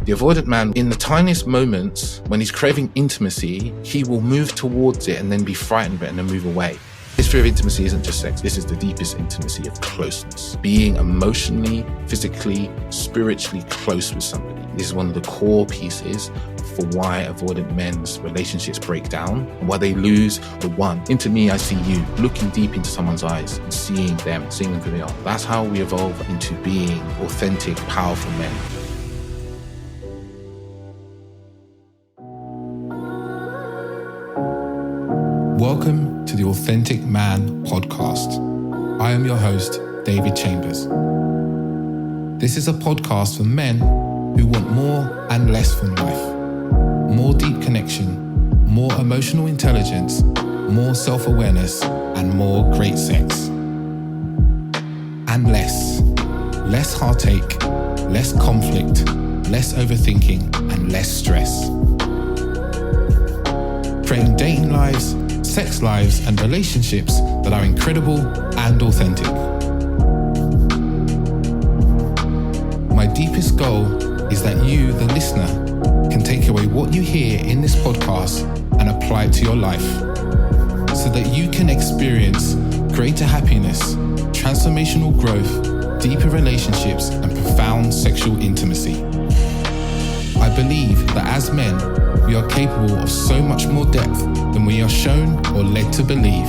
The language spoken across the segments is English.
The avoidant man, in the tiniest moments, when he's craving intimacy, he will move towards it and then be frightened of it and then move away. This fear of intimacy isn't just sex. This is the deepest intimacy of closeness. Being emotionally, physically, spiritually close with somebody. This is one of the core pieces for why avoidant men's relationships break down and why they lose the one. Into me, I see you. Looking deep into someone's eyes and seeing them for who they are. That's how we evolve into being authentic, powerful men. Welcome to the Authentic Man podcast. I am your host, David Chambers. This is a podcast for men who want more and less from life. More deep connection, more emotional intelligence, more self-awareness, and more great sex. And less heartache, less conflict, less overthinking, and less stress. Creating dating lives, sex lives, and relationships that are incredible and authentic. My deepest goal is that you, the listener, can take away what you hear in this podcast and apply it to your life so that you can experience greater happiness, transformational growth, deeper relationships, and profound sexual intimacy. I believe that as men, we are capable of so much more depth than we are shown or led to believe.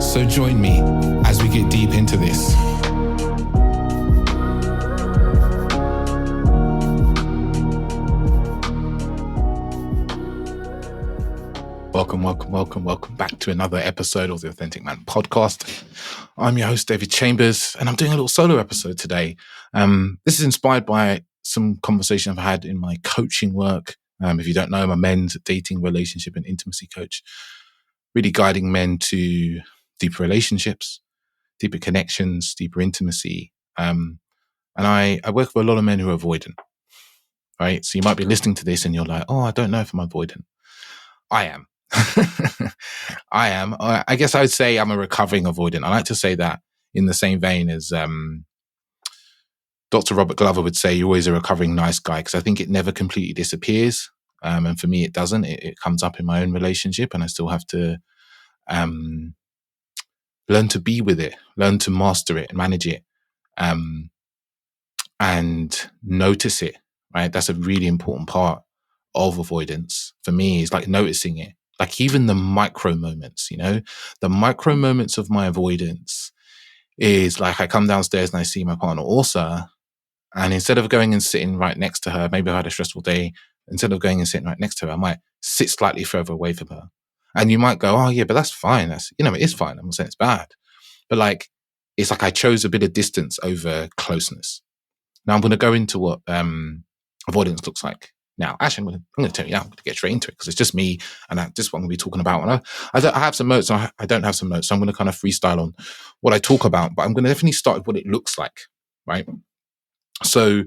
So join me as we get deep into this. Welcome back to another episode of the Authentic Man podcast. I'm your host, David Chambers, and I'm doing a little solo episode today. This is inspired by some conversation I've had in my coaching work. If you don't know, I'm a men's dating, relationship, and intimacy coach, really guiding men to deeper relationships, deeper connections, deeper intimacy. And I work with a lot of men who are avoidant, right? So you might be listening to this and you're like, oh, I don't know if I'm avoidant. I am. I am. I guess I would say I'm a recovering avoidant. I like to say that in the same vein as Dr. Robert Glover would say, you're always a recovering nice guy, because I think it never completely disappears. And for me, it doesn't. It comes up in my own relationship, and I still have to learn to be with it, learn to master it and manage it, and notice it, right? That's a really important part of avoidance for me, is like noticing it. Like even the micro moments, the micro moments of my avoidance is like I come downstairs and I see my partner Orsa, and instead of going and sitting right next to her, maybe I had a stressful day, instead of going and sitting right next to her, I might sit slightly further away from her. And you might go, oh yeah, but that's fine. That's, it is fine. I'm not saying it's bad. But like, it's like I chose a bit of distance over closeness. Now I'm going to go into what avoidance looks like. Now, actually, I'm going to tell you now, I'm going to get straight into it because it's just me and this one I'm going to be talking about. And I have some notes, and I don't have some notes. So I'm going to kind of freestyle on what I talk about, but I'm going to definitely start with what it looks like, right? So,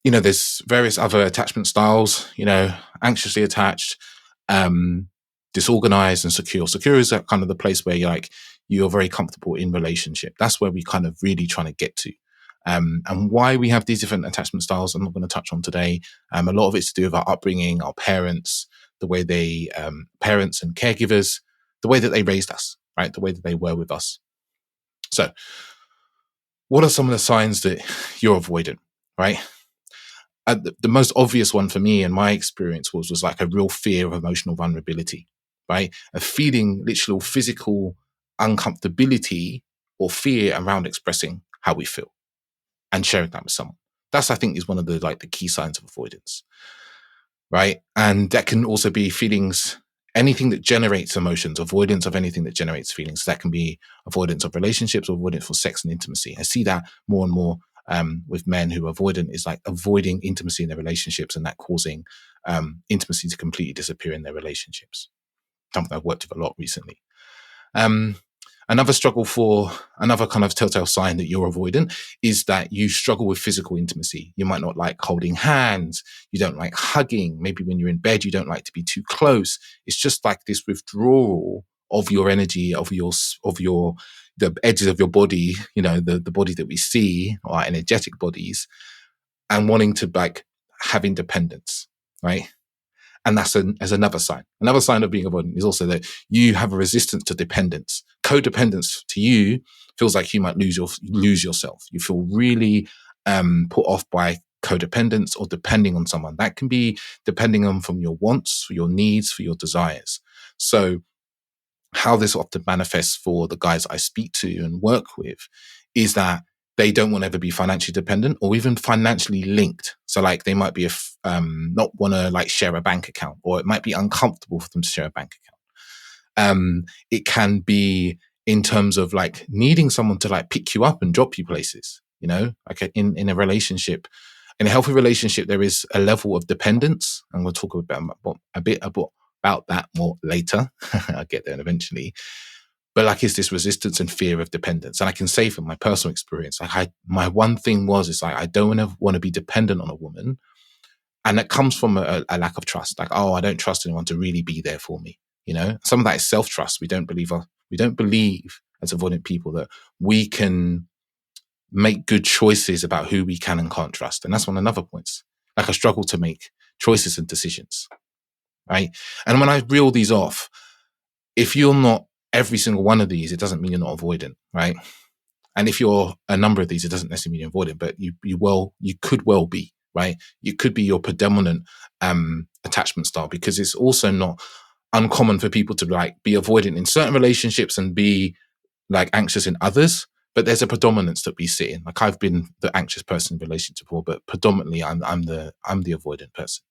there's various other attachment styles, anxiously attached, disorganized, and secure. Secure is kind of the place where you're very comfortable in relationship. That's where we kind of really trying to get to. And why we have these different attachment styles, I'm not going to touch on today. A lot of it's to do with our upbringing, our parents, the way they, parents and caregivers, the way that they raised us, right? The way that they were with us. So what are some of the signs that you're avoidant, right? The most obvious one for me in my experience was like a real fear of emotional vulnerability, right? A feeling, literal physical uncomfortability or fear around expressing how we feel and sharing that with someone. That's, I think, is one of the key signs of avoidance, right? And that can also be feelings, anything that generates emotions, avoidance of anything that generates feelings. That can be avoidance of relationships or avoidance for sex and intimacy. I see that more and more with men who are avoidant, is like avoiding intimacy in their relationships, and that causing intimacy to completely disappear in their relationships. Something I've worked with a lot recently. Another kind of telltale sign that you're avoidant is that you struggle with physical intimacy. You might not like holding hands. You don't like hugging. Maybe when you're in bed, you don't like to be too close. It's just like this withdrawal of your energy, the edges of your body, the body that we see, our energetic bodies, and wanting to like have independence, right? And that's as another sign. Another sign of being avoidant is also that you have a resistance to dependence. Codependence to you feels like you might lose yourself. You feel really put off by codependence or depending on someone. That can be depending on from your wants, for your needs, for your desires. So how this often manifests for the guys I speak to and work with is that they don't want to ever be financially dependent or even financially linked. So like they might be not want to like share a bank account, or it might be uncomfortable for them to share a bank account. It can be in terms of like needing someone to like pick you up and drop you places, you know, like in a relationship. In a healthy relationship, there is a level of dependence, and we'll talk a bit about that more later. I'll get there eventually. But like, it's this resistance and fear of dependence. And I can say from my personal experience, like my one thing is like, I don't want to be dependent on a woman. And that comes from a lack of trust. Like, oh, I don't trust anyone to really be there for me. You know, some of that is self-trust. We don't believe as avoidant people that we can make good choices about who we can and can't trust. And that's one of another points. Like I struggle to make choices and decisions. Right. And when I reel these off, if you're not every single one of these, it doesn't mean you're not avoidant, right? And if you're a number of these, it doesn't necessarily mean you're avoidant, but you could well be, right? You could be your predominant attachment style, because it's also not uncommon for people to like be avoidant in certain relationships and be like anxious in others. But there's a predominance that we sit in. Like I've been the anxious person in relationship before, but predominantly I'm the avoidant person.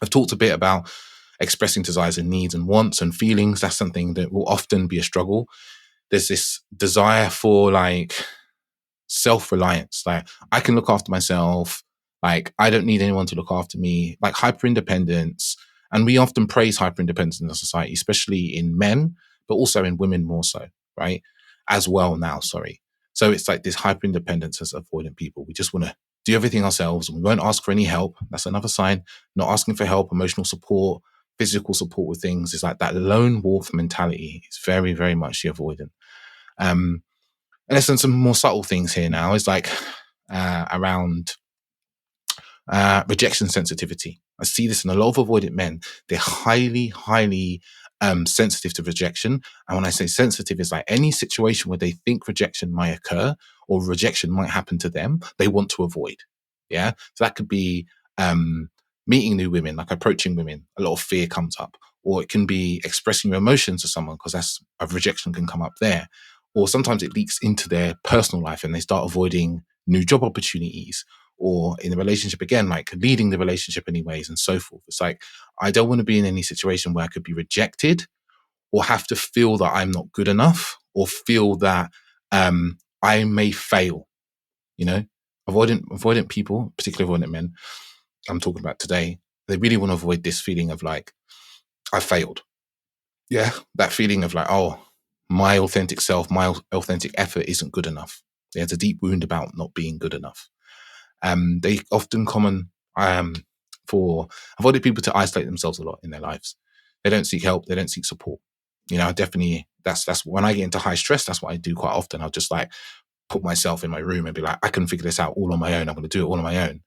I've talked a bit about expressing desires and needs and wants and feelings. That's something that will often be a struggle. There's this desire for like self-reliance. Like I can look after myself. Like I don't need anyone to look after me. Like hyper-independence. And we often praise hyper-independence in the society, especially in men, but also in women more so, right? As well now, sorry. So it's like this hyper-independence as avoidant people. We just want to do everything ourselves and we won't ask for any help. That's another sign. Not asking for help, emotional support, physical support with things is like that lone wolf mentality. It's very, very much the avoidant. And there's some more subtle things here now. Is like around rejection sensitivity. I see this in a lot of avoidant men. They're highly, highly sensitive to rejection. And when I say sensitive, it's like any situation where they think rejection might occur or rejection might happen to them, they want to avoid. Yeah. So that could be meeting new women, like approaching women. A lot of fear comes up. Or it can be expressing your emotions to someone, because that's a rejection can come up there. Or sometimes it leaks into their personal life and they start avoiding new job opportunities, or in a relationship again, like leading the relationship anyways and so forth. It's like, I don't want to be in any situation where I could be rejected or have to feel that I'm not good enough or feel that I may fail, you know. Avoidant people, particularly avoidant men I'm talking about today, they really want to avoid this feeling of like, I failed. Yeah, that feeling of like, oh, my authentic self, my authentic effort isn't good enough. There's a deep wound about not being good enough. They often common for avoidant people to isolate themselves a lot in their lives. They don't seek help. They don't seek support. You know, definitely that's when I get into high stress, that's what I do quite often. I'll just like put myself in my room and be like, I can figure this out all on my own. I'm going to do it all on my own.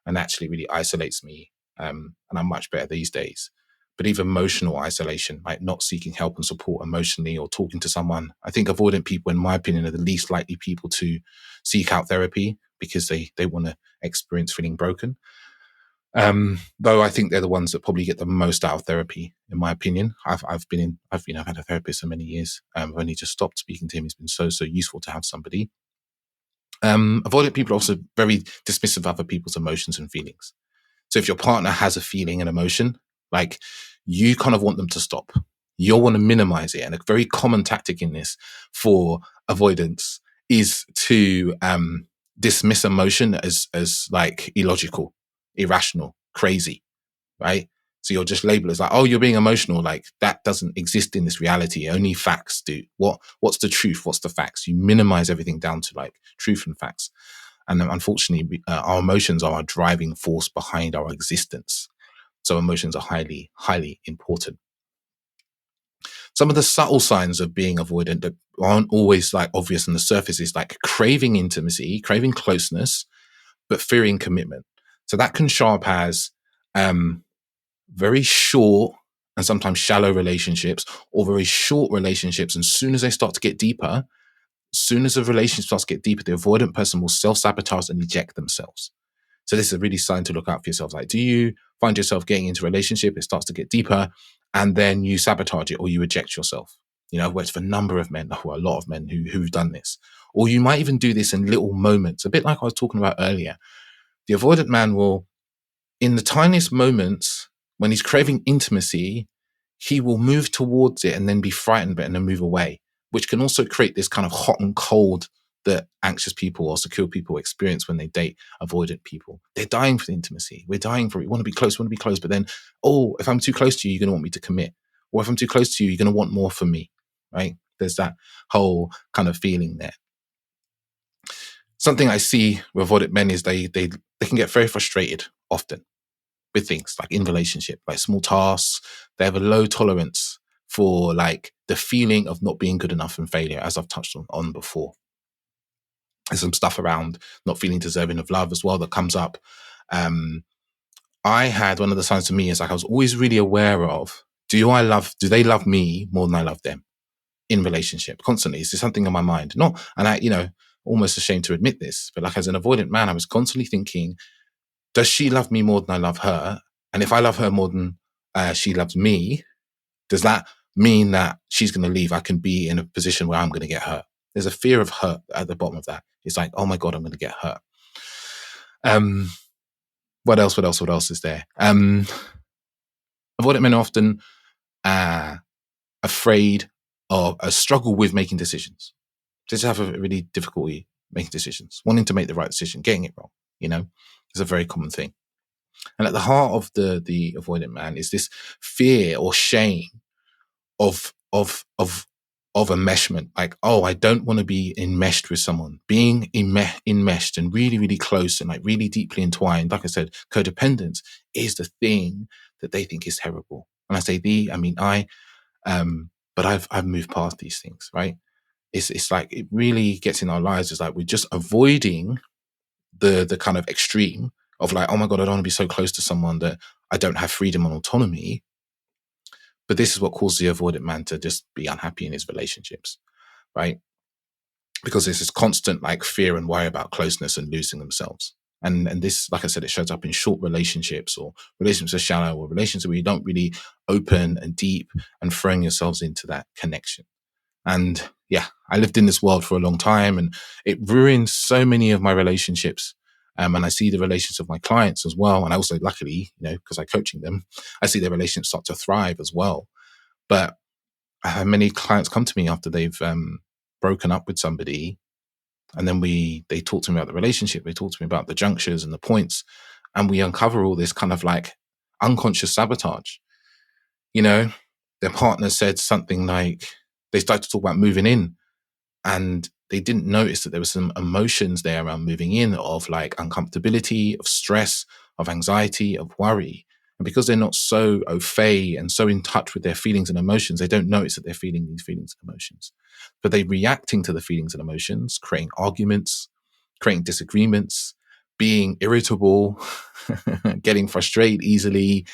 And actually really isolates me. And I'm much better these days. But even emotional isolation, like not seeking help and support emotionally or talking to someone. I think avoidant people, in my opinion, are the least likely people to seek out therapy because they want to experience feeling broken. Though I think they're the ones that probably get the most out of therapy, in my opinion. I've had a therapist for many years. I've only just stopped speaking to him. It's been so useful to have somebody. Avoidant people are also very dismissive of other people's emotions and feelings. So if your partner has a feeling and emotion, like you kind of want them to stop. You'll want to minimize it. And a very common tactic in this for avoidance is to dismiss emotion as like illogical, irrational, crazy, right? So you'll just label it as like, oh, you're being emotional. Like that doesn't exist in this reality. Only facts do. What's the truth? What's the facts? You minimize everything down to like truth and facts. And unfortunately, our emotions are our driving force behind our existence. So emotions are highly, highly important. Some of the subtle signs of being avoidant that aren't always like obvious on the surface is like craving intimacy, craving closeness, but fearing commitment. So that can show up as very short and sometimes shallow relationships, or very short relationships. And as soon as they start to get deeper, as soon as a relationship starts to get deeper, the avoidant person will self-sabotage and eject themselves. So this is a really sign to look out for yourself. Like, do you find yourself getting into a relationship, it starts to get deeper, and then you sabotage it or you eject yourself? You know, I've worked for a number of men, or a lot of men who've done this. Or you might even do this in little moments, a bit like I was talking about earlier. The avoidant man will, in the tiniest moments, when he's craving intimacy, he will move towards it and then be frightened and then move away, which can also create this kind of hot and cold that anxious people or secure people experience when they date avoidant people. They're dying for the intimacy. We're dying for it. We want to be close, we want to be close. But then, oh, if I'm too close to you, you're going to want me to commit. Or if I'm too close to you, you're going to want more from me, right? There's that whole kind of feeling there. Something I see with avoidant men is they can get very frustrated often with things, like in relationship, like small tasks. They have a low tolerance for like the feeling of not being good enough and failure, as I've touched on before. There's some stuff around not feeling deserving of love as well that comes up. I had one of the signs to me is like I was always really aware of, do they love me more than I love them in relationship constantly? Is there something on my mind? Not, and I, almost ashamed to admit this, but like as an avoidant man, I was constantly thinking, does she love me more than I love her? And if I love her more than she loves me, does that mean that she's going to leave? I can be in a position where I'm going to get hurt. There's a fear of hurt at the bottom of that. It's like, oh my God, I'm going to get hurt. What else is there? Avoidant men are often afraid or struggle with making decisions. Just have a really difficulty making decisions, wanting to make the right decision, getting it wrong, is a very common thing. And at the heart of the avoidant man is this fear or shame of enmeshment. Like, oh, I don't want to be enmeshed with someone. Being enmeshed and really, really close and like really deeply entwined. Like I said, codependence is the thing that they think is terrible. When I say I mean I. But I've moved past these things, right? It's like it really gets in our lives. It's like we're just avoiding the kind of extreme of like, oh my God, I don't want to be so close to someone that I don't have freedom and autonomy. But this is what causes the avoidant man to just be unhappy in his relationships, right? Because there's this constant like fear and worry about closeness and losing themselves. And this, like I said, it shows up in short relationships or relationships are shallow or relationships where you don't really open and deep and throwing yourselves into that connection. And yeah, I lived in this world for a long time and it ruined so many of my relationships. And I see the relationships of my clients as well. And I also, luckily, because I'm coaching them, I see their relationships start to thrive as well. But I have many clients come to me after they've broken up with somebody. And then they talk to me about the relationship. They talk to me about the junctures and the points. And we uncover all this kind of like unconscious sabotage. Their partner said something like, they started to talk about moving in and they didn't notice that there were some emotions there around moving in of like uncomfortability, of stress, of anxiety, of worry. And because they're not so au fait and so in touch with their feelings and emotions, they don't notice that they're feeling these feelings and emotions. But they're reacting to the feelings and emotions, creating arguments, creating disagreements, being irritable, getting frustrated easily,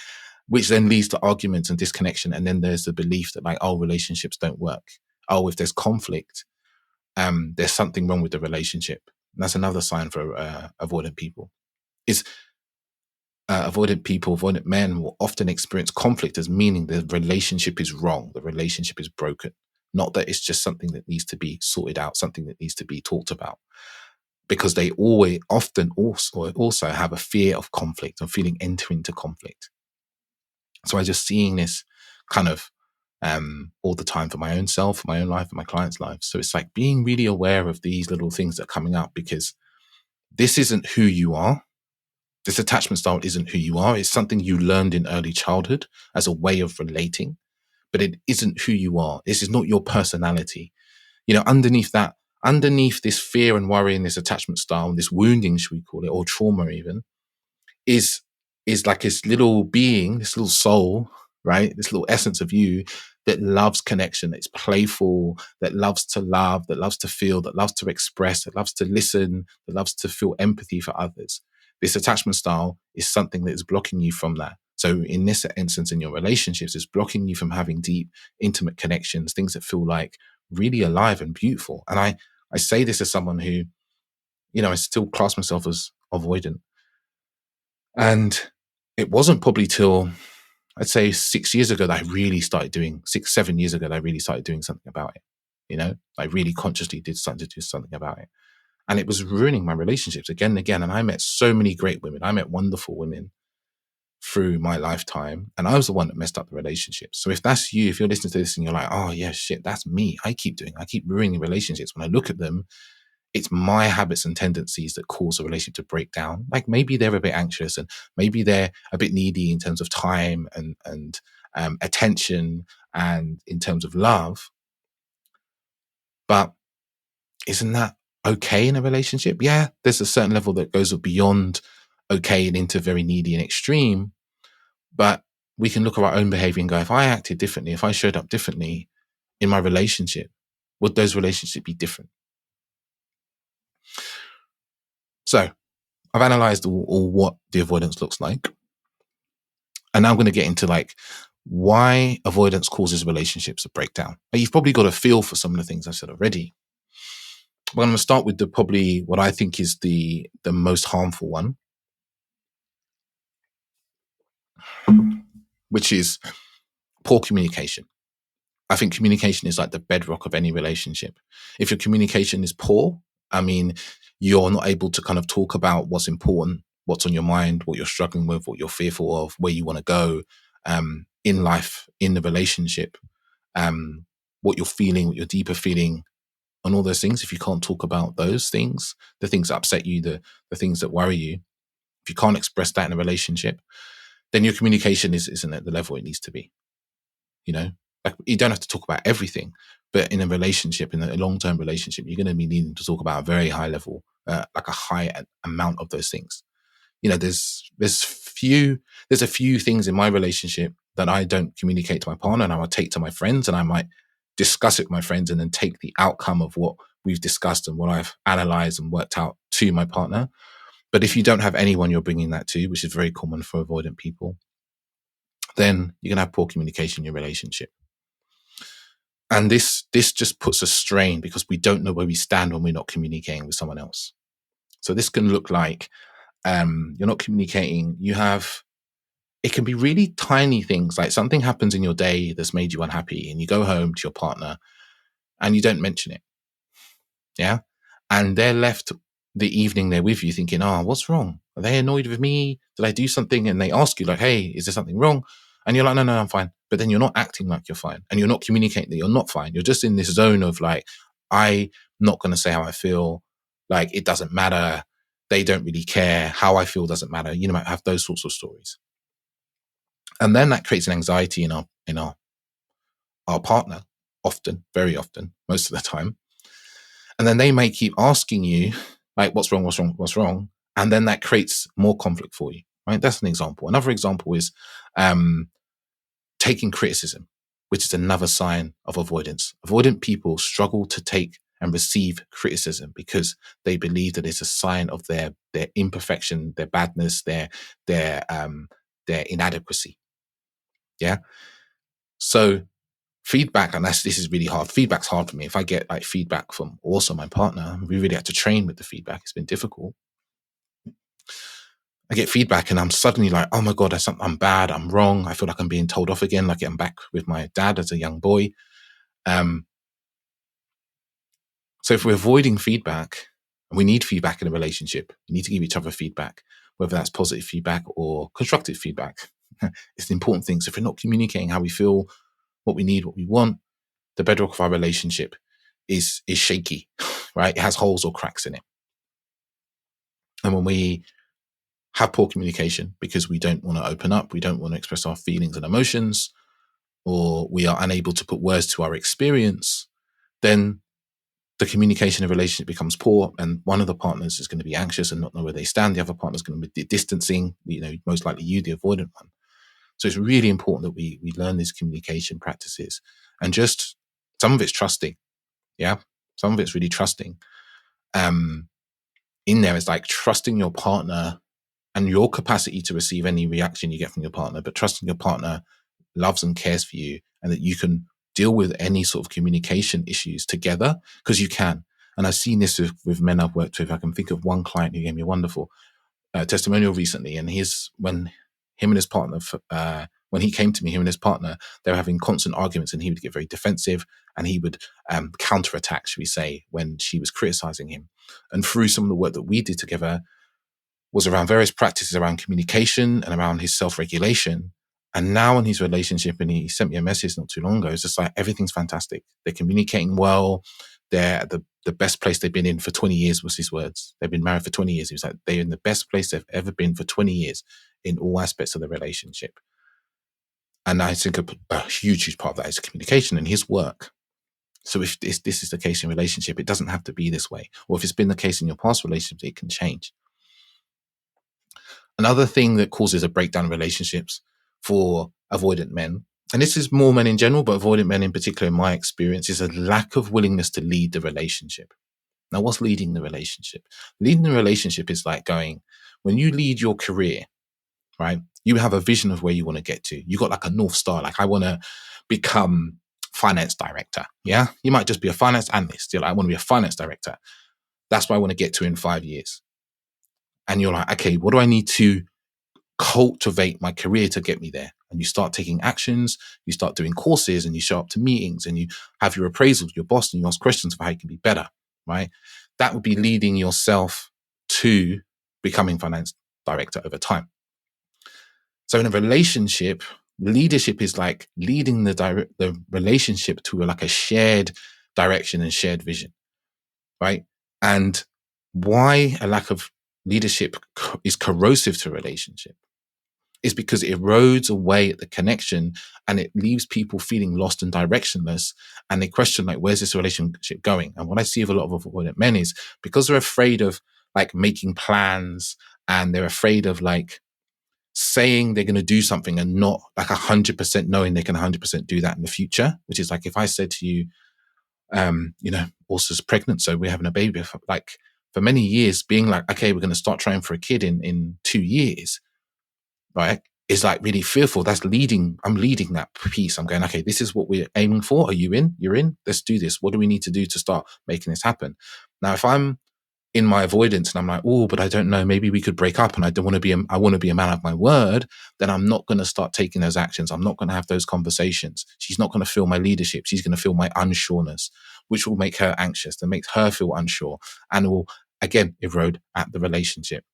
which then leads to arguments and disconnection. And then there's the belief that like, oh, relationships don't work. Oh, if there's conflict, there's something wrong with the relationship. And that's another sign for avoidant people. Avoidant men will often experience conflict as meaning the relationship is wrong, the relationship is broken. Not that it's just something that needs to be sorted out, something that needs to be talked about. Because they often also have a fear of conflict and feeling enter into conflict. So I just seeing this kind of all the time for my own self, for my own life, and my clients' lives. So it's like being really aware of these little things that are coming up because this isn't who you are. This attachment style isn't who you are. It's something you learned in early childhood as a way of relating, but it isn't who you are. This is not your personality. Underneath this fear and worry and this attachment style and this wounding, should we call it, or trauma even, is like this little being, this little soul, right? This little essence of you that loves connection, that's playful, that loves to love, that loves to feel, that loves to express, that loves to listen, that loves to feel empathy for others. This attachment style is something that is blocking you from that. So in this instance, in your relationships, it's blocking you from having deep, intimate connections, things that feel like really alive and beautiful. And I say this as someone who, I still class myself as avoidant. And it wasn't probably till, I'd say 6 years ago that I really started doing, 6, 7 years ago that I really started doing something about it. I really consciously did something to do something about it. And it was ruining my relationships again and again. And I met so many great women. I met wonderful women through my lifetime. And I was the one that messed up the relationships. So if that's you, if you're listening to this and you're like, oh yeah, shit, that's me. I keep ruining relationships. When I look at them, it's my habits and tendencies that cause a relationship to break down. Like maybe they're a bit anxious and maybe they're a bit needy in terms of time and attention and in terms of love. But isn't that okay in a relationship? Yeah, there's a certain level that goes beyond okay and into very needy and extreme. But we can look at our own behavior and go, if I acted differently, if I showed up differently in my relationship, would those relationships be different? So I've analyzed all what the avoidance looks like. And now I'm going to get into like why avoidance causes relationships to break down. Now, you've probably got a feel for some of the things I've said already. But I'm going to start with probably what I think is the most harmful one, which is poor communication. I think communication is like the bedrock of any relationship. If your communication is poor, I mean, you're not able to kind of talk about what's important, what's on your mind, what you're struggling with, what you're fearful of, where you want to go in life, in the relationship, what you're feeling, what you're deeper feeling, and all those things. If you can't talk about those things, the things that upset you, the things that worry you, if you can't express that in a relationship, then your communication isn't at the level it needs to be. Like you don't have to talk about everything, but in a relationship, in a long-term relationship, you're going to be needing to talk about a very high level, like a high amount of those things. There's a few things in my relationship that I don't communicate to my partner, and I will take to my friends, and I might discuss it with my friends, and then take the outcome of what we've discussed and what I've analyzed and worked out to my partner. But if you don't have anyone you're bringing that to, which is very common for avoidant people, then you're going to have poor communication in your relationship. And this just puts a strain because we don't know where we stand when we're not communicating with someone else. So this can look like you're not communicating. It can be really tiny things, like something happens in your day that's made you unhappy, and you go home to your partner and you don't mention it. Yeah. And they're left the evening there with you thinking, oh, what's wrong? Are they annoyed with me? Did I do something? And they ask you like, hey, is there something wrong? And you're like, no, I'm fine. But then you're not acting like you're fine, and you're not communicating that you're not fine. You're just in this zone of like, I'm not going to say how I feel. Like, it doesn't matter. They don't really care. How I feel doesn't matter. You might have those sorts of stories. And then that creates an anxiety in our partner, often, very often, most of the time. And then they may keep asking you, like, what's wrong, what's wrong, what's wrong? And then that creates more conflict for you, right? That's an example. Another example is taking criticism, which is another sign of avoidance. Avoidant people struggle to take and receive criticism because they believe that it's a sign of their imperfection, their badness, their inadequacy. Yeah. So feedback, and this is really hard. Feedback's hard for me. If I get like feedback from also my partner, we really have to train with the feedback. It's been difficult. I get feedback and I'm suddenly like, oh my God, I'm bad. I'm wrong. I feel like I'm being told off again. Like I'm back with my dad as a young boy. So if we're avoiding feedback, and we need feedback in a relationship, we need to give each other feedback, whether that's positive feedback or constructive feedback. It's the important thing. So if we're not communicating how we feel, what we need, what we want, the bedrock of our relationship is shaky, right? It has holes or cracks in it. And when we have poor communication because we don't want to open up, we don't want to express our feelings and emotions, or we are unable to put words to our experience, then the communication in a relationship becomes poor, and one of the partners is going to be anxious and not know where they stand. The other partner is going to be distancing, most likely you, the avoidant one. So it's really important that we learn these communication practices, and just some of it's trusting. Yeah. Some of it's really trusting. In there is like trusting your partner and your capacity to receive any reaction you get from your partner, but trusting your partner loves and cares for you, and that you can deal with any sort of communication issues together, because you can. And I've seen this with men I've worked with. I can think of one client who gave me a wonderful testimonial recently, and when him and his partner, when he came to me, him and his partner, they were having constant arguments, and he would get very defensive, and he would counterattack, should we say, when she was criticizing him. And through some of the work that we did together was around various practices around communication and around his self-regulation. And now in his relationship, and he sent me a message not too long ago, it's just like everything's fantastic. They're communicating well. They're at the best place they've been in for 20 years, was his words. They've been married for 20 years. He was like, they're in the best place they've ever been for 20 years in all aspects of the relationship. And I think a huge, huge part of that is communication and his work. So if this is the case in relationship, it doesn't have to be this way. Or if it's been the case in your past relationships, it can change. Another thing that causes a breakdown in relationships for avoidant men, and this is more men in general, but avoidant men in particular, in my experience, is a lack of willingness to lead the relationship. Now, what's leading the relationship? Leading the relationship is like when you lead your career, right? You have a vision of where you want to get to. You got like a North Star. Like, I want to become finance director. Yeah. You might just be a finance analyst. You're like, I want to be a finance director. That's what I want to get to in 5 years. And you're like, okay, what do I need to cultivate my career to get me there? And you start taking actions, you start doing courses, and you show up to meetings, and you have your appraisals with your boss, and you ask questions for how you can be better, right? That would be leading yourself to becoming finance director over time. So in a relationship, leadership is like leading the relationship to like a shared direction and shared vision, right? And why a lack of leadership is corrosive to a relationship is because it erodes away at the connection, and it leaves people feeling lost and directionless. And they question, like, where's this relationship going? And what I see with a lot of avoidant men is because they're afraid of like making plans, and they're afraid of like saying they're going to do something and not like 100% knowing they can 100% do that in the future, which is like, if I said to you, Ulcer's pregnant, so we're having a baby. Like, for many years, being like, okay, we're going to start trying for a kid in 2 years, right? Is like really fearful. I'm leading that piece. I'm going, okay, this is what we're aiming for. Are you in? You're in? Let's do this. What do we need to do to start making this happen? Now, if I'm in my avoidance and I'm like, oh, but I don't know, maybe we could break up, and I want to be a man of my word, then I'm not going to start taking those actions. I'm not going to have those conversations. She's not going to feel my leadership. She's going to feel my unsureness, which will make her anxious and makes her feel unsure, and will again erode at the relationship.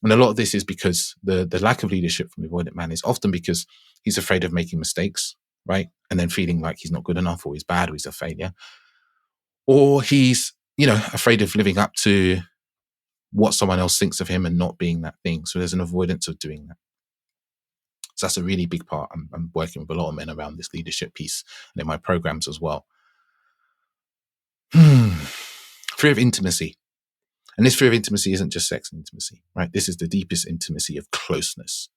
And a lot of this is because the lack of leadership from the avoidant man is often because he's afraid of making mistakes, right? And then feeling like he's not good enough, or he's bad, or he's a failure. Or he's, afraid of living up to what someone else thinks of him and not being that thing. So there's an avoidance of doing that. So that's a really big part. I'm working with a lot of men around this leadership piece, and in my programs as well. Fear of intimacy. And this fear of intimacy isn't just sex and intimacy, right? This is the deepest intimacy of closeness,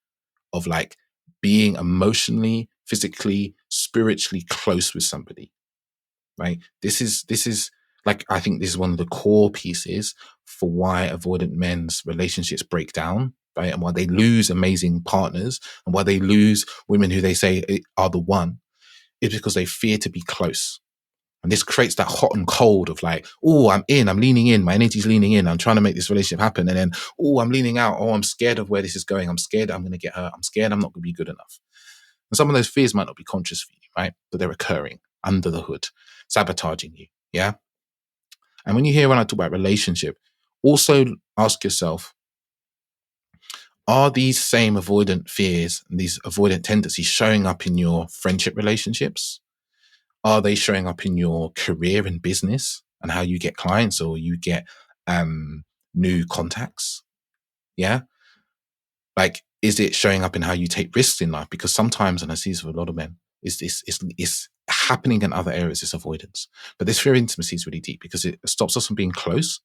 of like being emotionally, physically, spiritually close with somebody, right? This is like, I think this is one of the core pieces for why avoidant men's relationships break down, right? And why they lose amazing partners, and why they lose women who they say are the one, is because they fear to be close. And this creates that hot and cold of like, oh, I'm leaning in, my energy's leaning in, I'm trying to make this relationship happen. And then, oh, I'm leaning out, oh, I'm scared of where this is going. I'm scared I'm going to get hurt. I'm scared I'm not going to be good enough. And some of those fears might not be conscious for you, right? But they're occurring under the hood, sabotaging you. Yeah. And when I talk about relationship, also ask yourself, are these same avoidant fears and these avoidant tendencies showing up in your friendship relationships? Are they showing up in your career and business and how you get clients or you get new contacts? Yeah. Like, is it showing up in how you take risks in life? Because sometimes, and I see this with a lot of men, it's happening in other areas, this avoidance. But this fear of intimacy is really deep because it stops us from being close.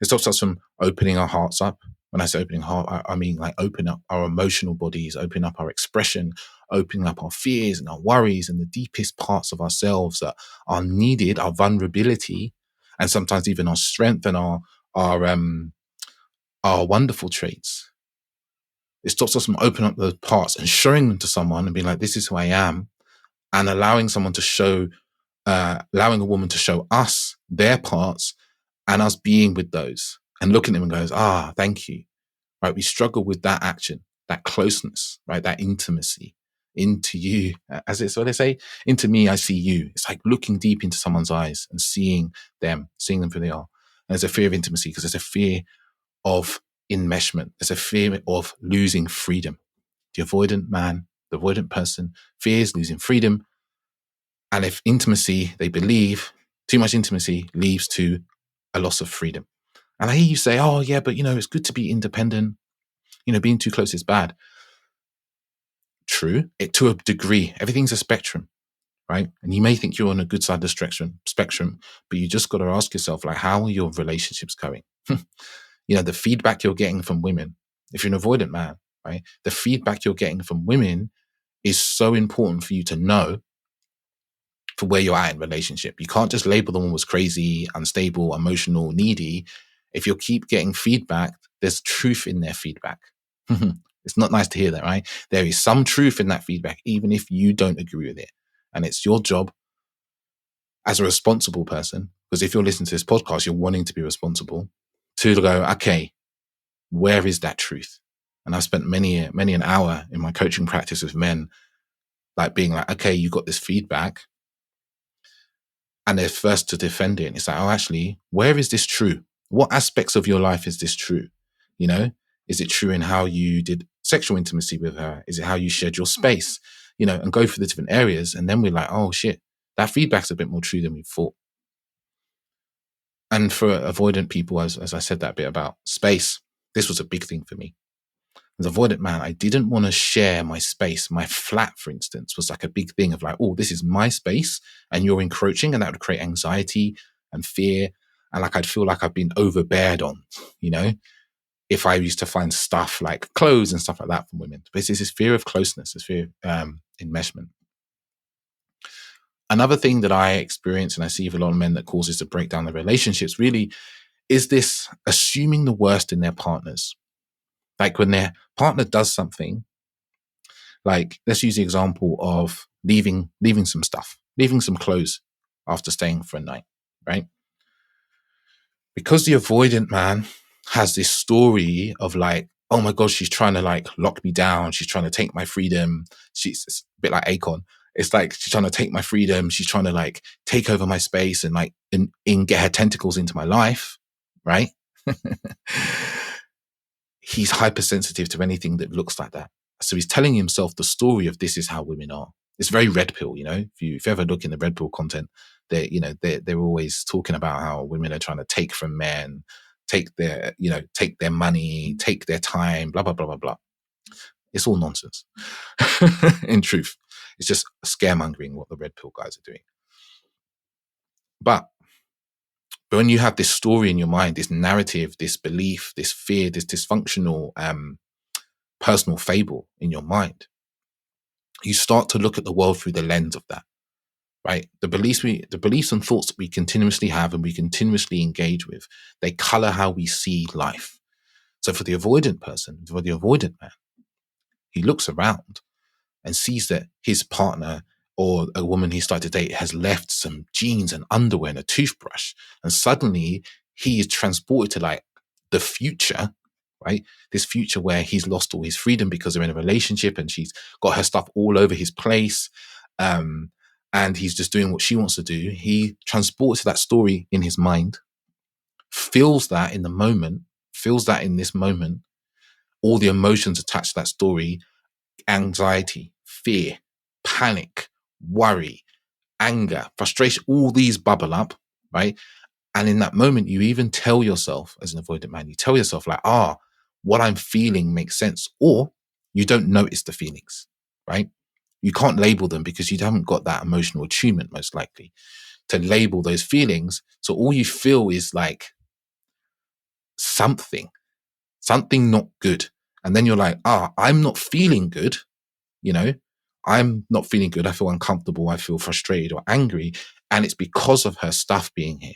It stops us from opening our hearts up. When I say opening heart, I mean like open up our emotional bodies, open up our expression, opening up our fears and our worries and the deepest parts of ourselves that are needed, our vulnerability, and sometimes even our strength and our wonderful traits. It stops us from opening up those parts and showing them to someone and being like, this is who I am, and allowing someone to show, allowing a woman to show us their parts and us being with those and looking at them and goes, thank you. Right? We struggle with that action, that closeness, right? That intimacy into you, as it's what they say, into me, I see you. It's like looking deep into someone's eyes and seeing them for who they are. And there's a fear of intimacy because there's a fear of enmeshment. There's a fear of losing freedom. The avoidant man, the avoidant person fears losing freedom. And if intimacy, they believe too much intimacy leads to a loss of freedom. And I hear you say, oh yeah, but it's good to be independent. Being too close is bad. True, to a degree. Everything's a spectrum, right? And you may think you're on a good side of the spectrum, but you just got to ask yourself, like, how are your relationships going? The feedback you're getting from women, if you're an avoidant man, right? The feedback you're getting from women is so important for you to know for where you're at in relationship. You can't just label the woman as crazy, unstable, emotional, needy. If you keep getting feedback, there's truth in their feedback. It's not nice to hear that, right? There is some truth in that feedback, even if you don't agree with it. And it's your job as a responsible person, because if you're listening to this podcast, you're wanting to be responsible, to go, okay, where is that truth? And I've spent many an hour in my coaching practice with men, like being like, okay, you got this feedback. And they're first to defend it. It's like, oh, actually, where is this true? What aspects of your life is this true? Is it true in how you did sexual intimacy with her? Is it how you shared your space? And go through the different areas. And then we're like, oh shit, that feedback's a bit more true than we thought. And for avoidant people, as I said that bit about space, this was a big thing for me. As avoidant man, I didn't want to share my space. My flat, for instance, was like a big thing of like, oh, this is my space and you're encroaching, and that would create anxiety and fear. And like, I'd feel like I've been overbeared on, if I used to find stuff like clothes and stuff like that from women. But it's this fear of closeness, this fear of enmeshment. Another thing that I experience and I see with a lot of men that causes to break down their relationships really is this assuming the worst in their partners. Like when their partner does something, like let's use the example of leaving some stuff, leaving some clothes after staying for a night, right? Because the avoidant man has this story of like, oh my God, she's trying to like lock me down. She's trying to take my freedom. It's a bit like Akon. It's like she's trying to take my freedom. She's trying to like take over my space and like get her tentacles into my life, right? He's hypersensitive to anything that looks like that. So he's telling himself the story of this is how women are. It's very red pill, If you ever look in the red pill content, they're always talking about how women are trying to take from men, take their money, take their time, blah, blah, blah, blah, blah. It's all nonsense. In truth, it's just scaremongering what the red pill guys are doing. But when you have this story in your mind, this narrative, this belief, this fear, this dysfunctional personal fable in your mind, you start to look at the world through the lens of that, right? The beliefs and thoughts that we continuously have and we continuously engage with, they color how we see life. So for the avoidant person, for the avoidant man, he looks around and sees that his partner or a woman he started to date has left some jeans and underwear and a toothbrush. And suddenly he is transported to like the future, right? This future where he's lost all his freedom because they're in a relationship and she's got her stuff all over his place. And he's just doing what she wants to do. He transports that story in his mind, feels that in the moment, feels that in this moment, all the emotions attached to that story, anxiety, fear, panic, worry, anger, frustration, all these bubble up, right? And in that moment, you even tell yourself as an avoidant man, you tell yourself like, what I'm feeling makes sense. Or you don't notice the feelings, right? You can't label them because you haven't got that emotional attunement, most likely, to label those feelings. So all you feel is like something something not good. And then you're like, I'm not feeling good. You know, I'm not feeling good. I feel uncomfortable. I feel frustrated or angry. And it's because of her stuff being here.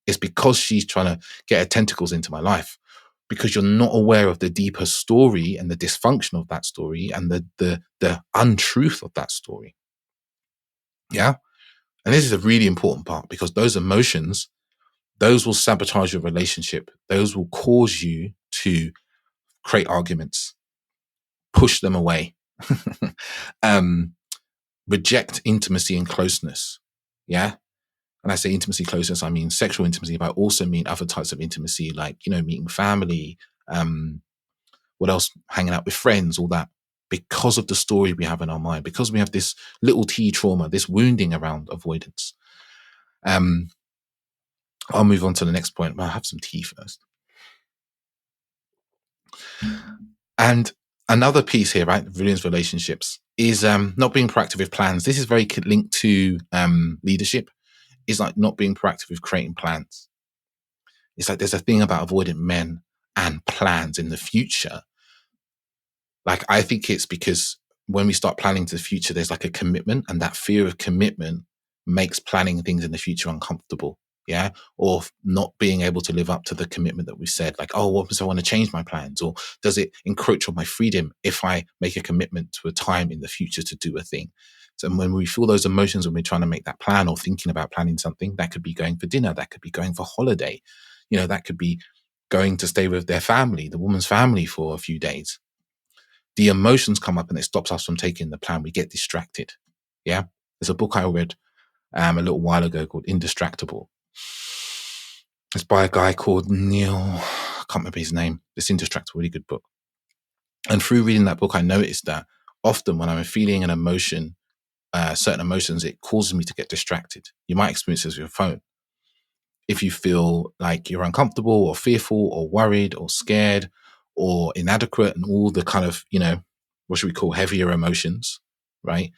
It's because she's trying to get her tentacles into my life, because you're not aware of the deeper story and the dysfunction of that story and the untruth of that story. Yeah. And this is a really important part, because those emotions, those will sabotage your relationship. Those will cause you to create arguments, push them away, reject intimacy and closeness. Yeah. And I say intimacy, closeness, I mean sexual intimacy, but I also mean other types of intimacy, like, meeting family, what else? Hanging out with friends, all that, because of the story we have in our mind, because we have this little t trauma, this wounding around avoidance. I'll move on to the next point. I'll have some tea first. And another piece here, right, resilience relationships, is not being proactive with plans. This is very linked to leadership. Is like not being proactive with creating plans. It's like there's a thing about avoidant men and plans in the future. Like, I think it's because when we start planning to the future, there's like a commitment, and that fear of commitment makes planning things in the future uncomfortable. Yeah. Or not being able to live up to the commitment that we said, like, oh, what if I want to change my plans? Or does it encroach on my freedom if I make a commitment to a time in the future to do a thing? So when we feel those emotions, when we're trying to make that plan or thinking about planning something, that could be going for dinner, that could be going for holiday, that could be going to stay with their family, the woman's family, for a few days. The emotions come up and it stops us from taking the plan. We get distracted. Yeah. There's a book I read a little while ago called Indistractable. It's by a guy called Neil. I can't remember his name. It's Indistractable, really good book. And through reading that book, I noticed that often when I'm feeling an emotion, certain emotions, it causes me to get distracted. You might experience this with your phone. If you feel like you're uncomfortable or fearful or worried or scared or inadequate and all the kind of, what should we call heavier emotions, right?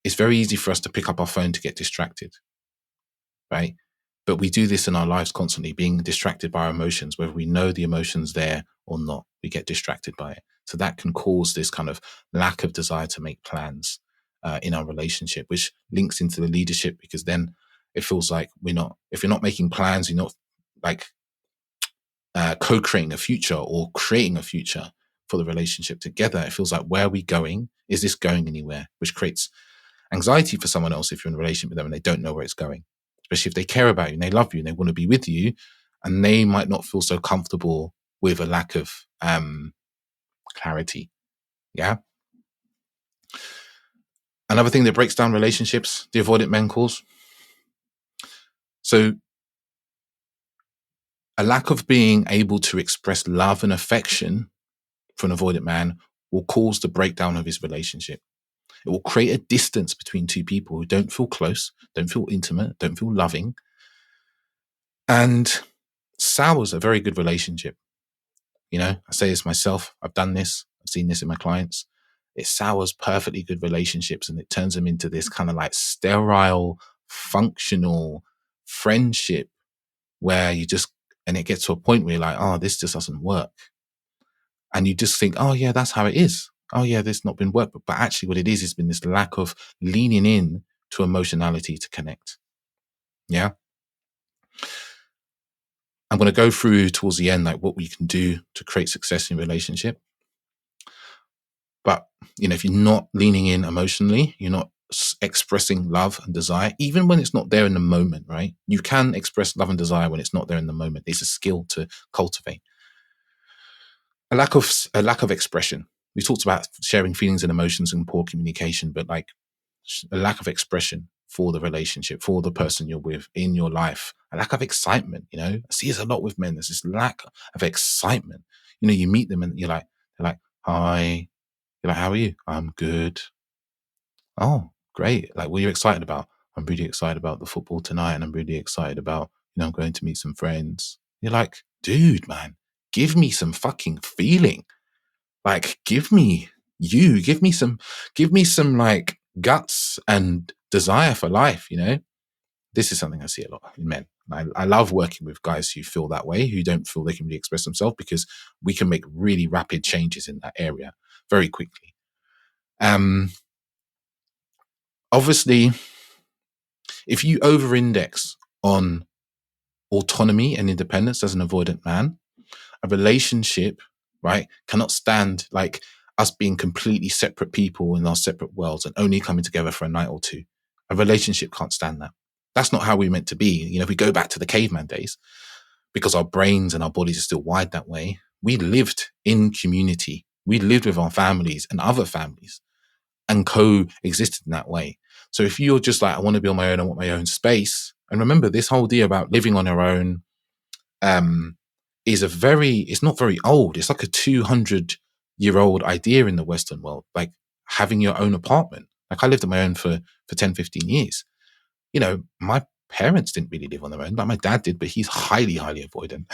It's very easy for us to pick up our phone to get distracted, right? But we do this in our lives constantly, being distracted by our emotions, whether we know the emotion's there or not, we get distracted by it. So that can cause this kind of lack of desire to make plans in our relationship, which links into the leadership, because then it feels like if you're not making plans, you're not like co-creating a future or creating a future for the relationship together. It feels like, where are we going? Is this going anywhere? Which creates anxiety for someone else if you're in a relationship with them and they don't know where it's going, especially if they care about you and they love you and they want to be with you, and they might not feel so comfortable with a lack of clarity. Yeah. Another thing that breaks down relationships, the avoidant men cause. So a lack of being able to express love and affection for an avoidant man will cause the breakdown of his relationship. It will create a distance between two people who don't feel close, don't feel intimate, don't feel loving, and sours a very good relationship. I say this myself. I've done this. I've seen this in my clients. It sours perfectly good relationships, and it turns them into this kind of like sterile, functional friendship where and it gets to a point where you're like, oh, this just doesn't work. And you just think, oh yeah, that's how it is. Oh yeah, this not been work. But actually what it is has been this lack of leaning in to emotionality to connect. Yeah. I'm going to go through towards the end, like what we can do to create success in relationship. But, if you're not leaning in emotionally, you're not expressing love and desire, even when it's not there in the moment, right? You can express love and desire when it's not there in the moment. It's a skill to cultivate. A lack of expression. We talked about sharing feelings and emotions and poor communication, but like a lack of expression for the relationship, for the person you're with in your life, a lack of excitement. I see this a lot with men. There's this lack of excitement. You meet them and they're like, hi. You're like, how are you? I'm good. Oh, great. Like, what are you excited about? I'm really excited about the football tonight, and I'm really excited about, I'm going to meet some friends. You're like, dude, man, give me some fucking feeling. Like, give me some like guts and desire for life. This is something I see a lot in men. I love working with guys who feel that way, who don't feel they can really express themselves, because we can make really rapid changes in that area very quickly. Obviously, if you over-index on autonomy and independence as an avoidant man, a relationship, right, cannot stand like us being completely separate people in our separate worlds and only coming together for a night or two. A relationship can't stand that. That's not how we're meant to be. You know, if we go back to the caveman days, because our brains and our bodies are still wired that way, we lived in community. We lived with our families and other families and coexisted in that way. So if you're just like, I want to be on my own, I want my own space. And remember, this whole idea about living on your own, it's not very old. It's like a 200-year-old idea in the Western world, like having your own apartment. Like I lived on my own for 10, 15 years. You know, my parents didn't really live on their own. Like my dad did, but he's highly, highly avoidant.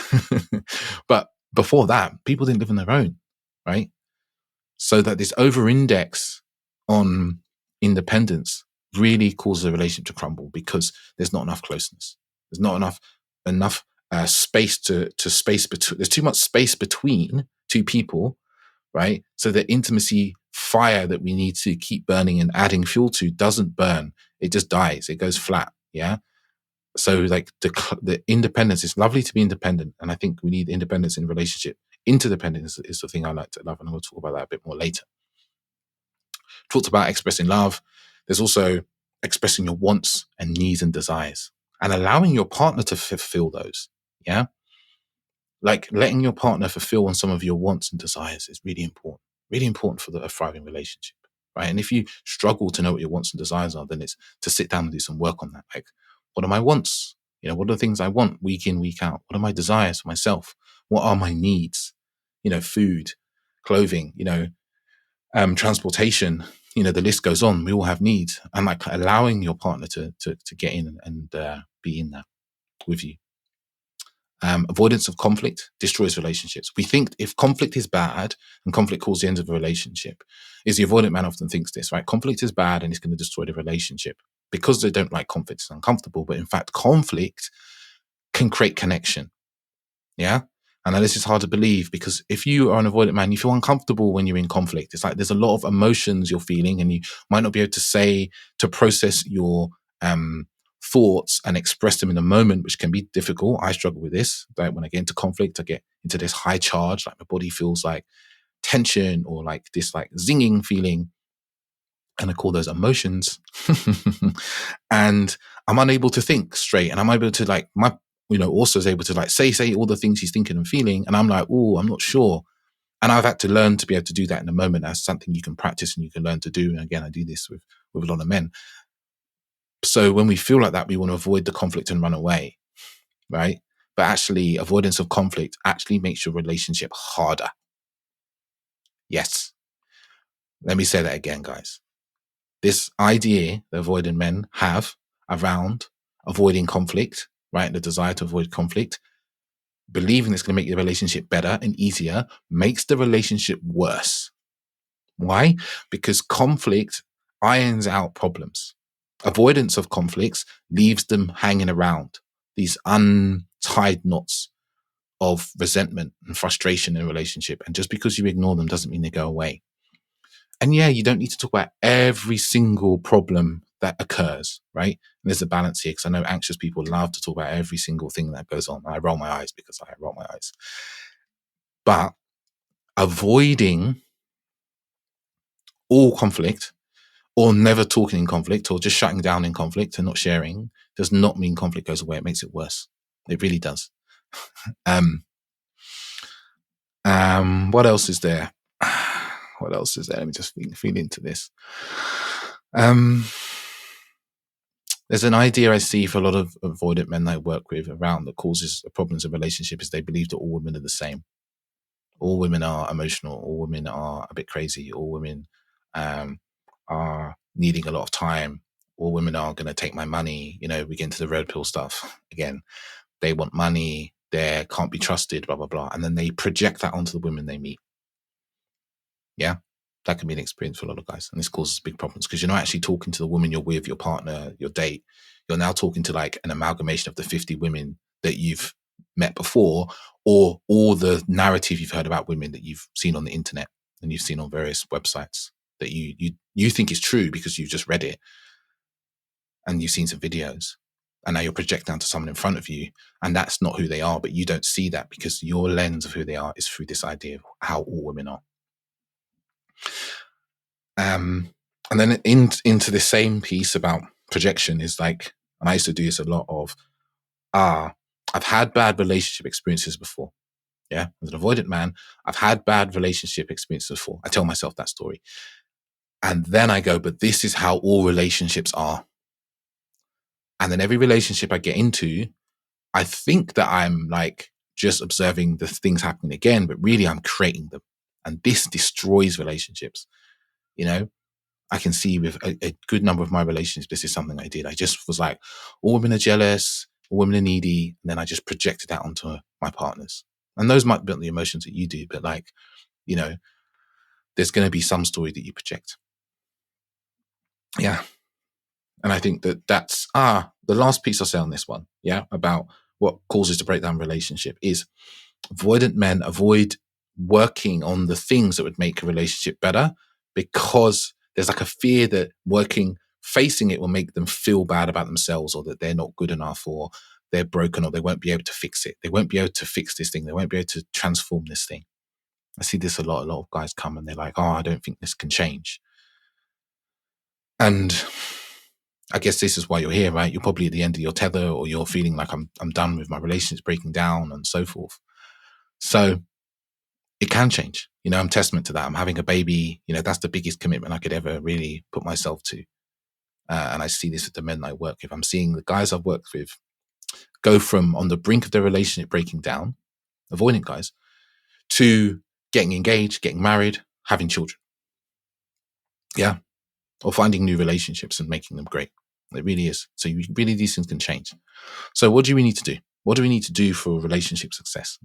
But before that, people didn't live on their own, right? So that this over-index on independence really causes a relationship to crumble, because there's not enough closeness. There's not enough space to space between. There's too much space between two people, right? So the intimacy fire that we need to keep burning and adding fuel to doesn't burn. It just dies. It goes flat. Yeah. So like the independence, it's lovely to be independent, and I think we need independence in relationship. Interdependence is the thing I like to love, and I'm going to talk about that a bit more later. Talked about expressing love. There's also expressing your wants and needs and desires, and allowing your partner to fulfill those. Yeah. Like letting your partner fulfill on some of your wants and desires is really important for a thriving relationship. Right. And if you struggle to know what your wants and desires are, then it's to sit down and do some work on that. Like, what are my wants? You know, what are the things I want week in, week out? What are my desires for myself? What are my needs? You know, food, clothing, you know, transportation, you know, the list goes on. We all have needs, and like allowing your partner to get in and be in that with you. Avoidance of conflict destroys relationships. We think if conflict is bad and conflict causes the end of a relationship, is the avoidant man often thinks this, right? Conflict is bad and it's going to destroy the relationship because they don't like conflict. It's uncomfortable. But in fact, conflict can create connection. Yeah. And this is hard to believe, because if you are an avoidant man, you feel uncomfortable when you're in conflict. It's like there's a lot of emotions you're feeling, and you might not be able to process your thoughts and express them in the moment, which can be difficult. I struggle with this. Like when I get into conflict, I get into this high charge, like my body feels like tension or like this like zinging feeling. And I call those emotions. And I'm unable to think straight. And I'm able to like, also is able to like say all the things he's thinking and feeling. And I'm like, oh, I'm not sure. And I've had to learn to be able to do that in the moment. That's something you can practice and you can learn to do. And again, I do this with a lot of men. So when we feel like that, we want to avoid the conflict and run away, right? But actually, avoidance of conflict actually makes your relationship harder. Yes. Let me say that again, guys. This idea that avoidant men have around avoiding conflict, right? The desire to avoid conflict, believing it's going to make the relationship better and easier, makes the relationship worse. Why? Because conflict irons out problems. Avoidance of conflicts leaves them hanging around, these untied knots of resentment and frustration in a relationship. And just because you ignore them doesn't mean they go away. And yeah, you don't need to talk about every single problem that occurs, right? And there's a balance here, because I know anxious people love to talk about every single thing that goes on. I roll my eyes because I roll my eyes. But avoiding all conflict, or never talking in conflict, or just shutting down in conflict and not sharing, does not mean conflict goes away. It makes it worse. It really does. What else is there? What else is there? Let me just feed into this. There's an idea I see for a lot of avoidant men that I work with around that causes problems in relationships, is they believe that all women are the same. All women are emotional. All women are a bit crazy. All women are needing a lot of time. All women are going to take my money. You know, we get into the red pill stuff again. They want money. They can't be trusted, blah, blah, blah. And then they project that onto the women they meet. Yeah. That can be an experience for a lot of guys. And this causes big problems because you're not actually talking to the woman you're with, your partner, your date. You're now talking to like an amalgamation of the 50 women that you've met before, or all the narrative you've heard about women that you've seen on the internet and you've seen on various websites that you think is true because you've just read it and you've seen some videos. And now you're projecting onto someone in front of you, and that's not who they are, but you don't see that because your lens of who they are is through this idea of how all women are. And then into the same piece about projection is like, and I used to do this a lot of, I've had bad relationship experiences before. Yeah. As an avoidant man, I've had bad relationship experiences before. I tell myself that story. And then I go, but this is how all relationships are. And then every relationship I get into, I think that I'm like just observing the things happening again, but really I'm creating them. And this destroys relationships. You know, I can see with a good number of my relationships, this is something I did. I just was like, all women are jealous, all women are needy. And then I just projected that onto my partners. And those might be the emotions that you do, but like, you know, there's going to be some story that you project. Yeah. And I think that that's, the last piece I'll say on this one, yeah, about what causes to break down relationship is avoidant men avoid working on the things that would make a relationship better because there's like a fear that facing it will make them feel bad about themselves, or that they're not good enough, or they're broken, or they won't be able to fix it. They won't be able to fix this thing. They won't be able to transform this thing. I see this a lot. A lot of guys come and they're like, I don't think this can change. And I guess this is why you're here, right? You're probably at the end of your tether, or you're feeling like I'm done with my relationships breaking down and so forth. So it can change. You know, I'm testament to that. I'm having a baby. You know, that's the biggest commitment I could ever really put myself to. And I see this with the men I work with. I'm seeing the guys I've worked with go from on the brink of their relationship breaking down, avoidant guys, to getting engaged, getting married, having children. Yeah. Or finding new relationships and making them great. It really is. So really, these things can change. So what do we need to do? What do we need to do for relationship success?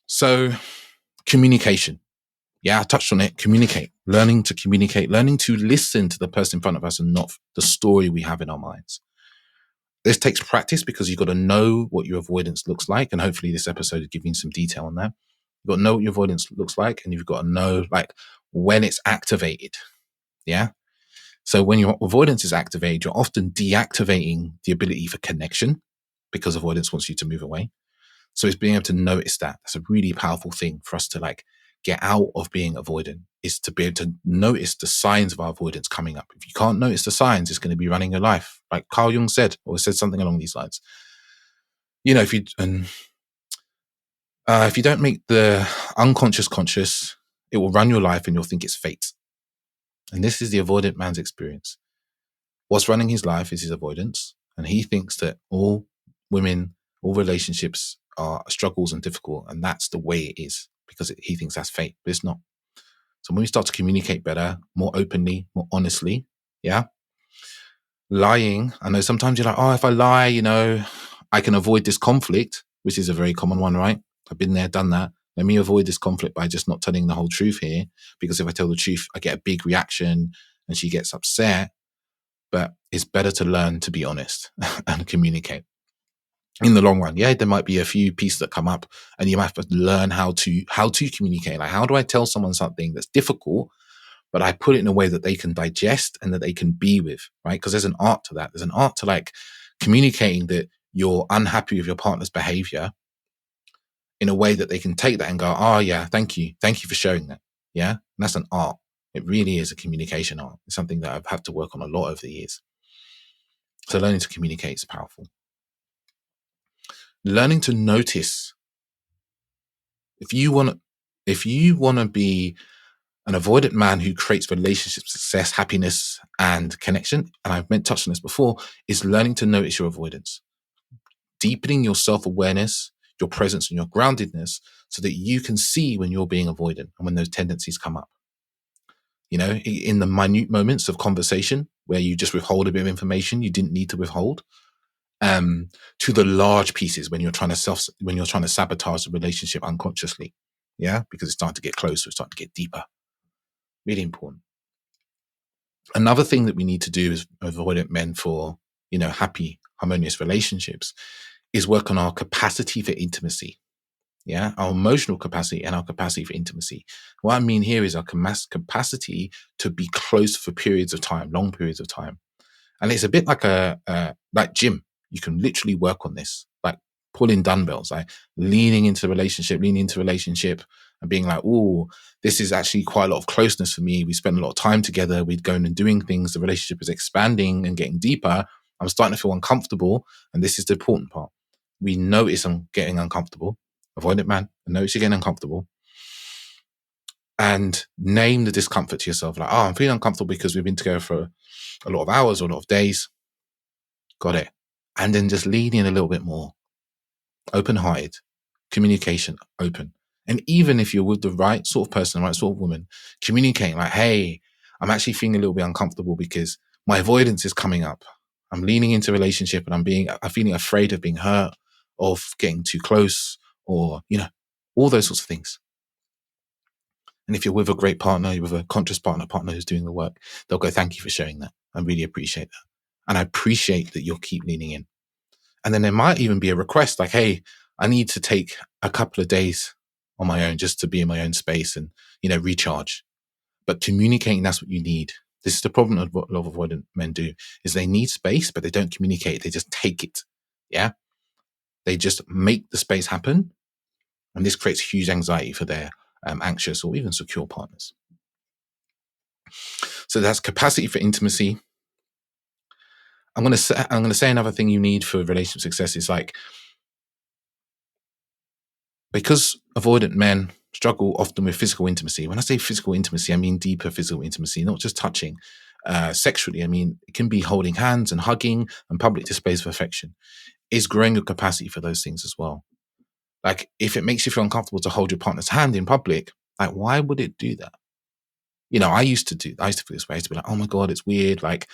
So communication. Yeah, I touched on it. Communicate, learning to communicate, learning to listen to the person in front of us and not the story we have in our minds. This takes practice because you've got to know what your avoidance looks like. And hopefully this episode is giving some detail on that. You've got to know what your avoidance looks like, and you've got to know like when it's activated. Yeah. So when your avoidance is activated, you're often deactivating the ability for connection because avoidance wants you to move away. So it's being able to notice that. That's a really powerful thing for us to like get out of being avoidant, is to be able to notice the signs of our avoidance coming up. If you can't notice the signs, it's going to be running your life. Like Carl Jung said, or said something along these lines. You know, if you don't make the unconscious conscious, it will run your life and you'll think it's fate. And this is the avoidant man's experience. What's running his life is his avoidance. And he thinks that all women, all relationships are struggles and difficult. And that's the way it is because he thinks that's fate, but it's not. So when we start to communicate better, more openly, more honestly, yeah. Lying, I know sometimes you're like, oh, if I lie, you know, I can avoid this conflict, which is a very common one, right? I've been there, done that. Let me avoid this conflict by just not telling the whole truth here, because if I tell the truth, I get a big reaction and she gets upset. But it's better to learn to be honest and communicate in the long run. Yeah, there might be a few pieces that come up and you might have to learn how to communicate. Like, how do I tell someone something that's difficult, but I put it in a way that they can digest and that they can be with, right? Because there's an art to that. There's an art to like communicating that you're unhappy with your partner's behavior in a way that they can take that and go, oh yeah, thank you. Thank you for showing that. Yeah. And that's an art. It really is a communication art. It's something that I've had to work on a lot over the years. So learning to communicate is powerful. Learning to notice. If you want to be an avoidant man who creates relationship success, happiness, and connection, and I've touched on this before, is learning to notice your avoidance. Deepening your self-awareness, your presence, and your groundedness so that you can see when you're being avoidant and when those tendencies come up. You know, in the minute moments of conversation where you just withhold a bit of information you didn't need to withhold, to the large pieces when you're trying to sabotage the relationship unconsciously. Yeah, because it's starting to get closer, it's starting to get deeper. Really important. Another thing that we need to do as avoidant men for, happy, harmonious relationships is work on our capacity for intimacy. Yeah, our emotional capacity and our capacity for intimacy. What I mean here is our capacity to be close for periods of time, long periods of time. And it's a bit like like gym. You can literally work on this, like pulling dumbbells, like leaning into relationship and being like, oh, this is actually quite a lot of closeness for me. We spend a lot of time together. We're going and doing things. The relationship is expanding and getting deeper. I'm starting to feel uncomfortable. And this is the important part. We notice I'm getting uncomfortable. Avoidant man, notice you're getting uncomfortable. And name the discomfort to yourself. Like, oh, I'm feeling uncomfortable because we've been together for a lot of hours or a lot of days. Got it. And then just lean in a little bit more. Open-hearted. Communication, open. And even if you're with the right sort of person, the right sort of woman, communicating like, hey, I'm actually feeling a little bit uncomfortable because my avoidance is coming up. I'm leaning into a relationship and I'm feeling afraid of being hurt, of getting too close, or, all those sorts of things. And if you're with a great partner, you're with a conscious partner who's doing the work, they'll go, thank you for sharing that. I really appreciate that. And I appreciate that you'll keep leaning in. And then there might even be a request like, hey, I need to take a couple of days on my own just to be in my own space and, recharge. But communicating, that's what you need. This is the problem of what a lot of avoidant men do, is they need space, but they don't communicate. They just take it. Yeah. They just make the space happen. And this creates huge anxiety for their anxious or even secure partners. So that's capacity for intimacy. I'm going to say another thing you need for relationship success is like, because avoidant men struggle often with physical intimacy. When I say physical intimacy, I mean deeper physical intimacy, not just touching. Sexually, I mean, it can be holding hands and hugging and public displays of affection. Is growing your capacity for those things as well. Like, if it makes you feel uncomfortable to hold your partner's hand in public, like, why would it do that? I used to feel this way. I used to be like, oh my God, it's weird. Like,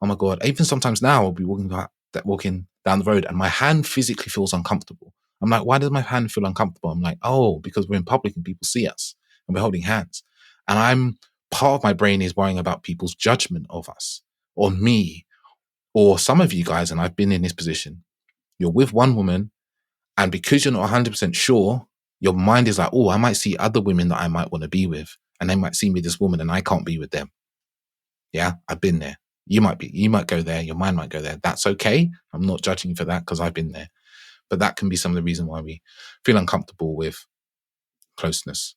oh my God. Even sometimes now I'll be walking down the road and my hand physically feels uncomfortable. I'm like, why does my hand feel uncomfortable? I'm like, oh, because we're in public and people see us and we're holding hands. And part of my brain is worrying about people's judgment of us or me or some of you guys. And I've been in this position. You're with one woman and because you're not 100% sure, your mind is like, oh, I might see other women that I might want to be with. And they might see me this woman and I can't be with them. Yeah, I've been there. You might go there. Your mind might go there. That's okay. I'm not judging you for that because I've been there. But that can be some of the reason why we feel uncomfortable with closeness,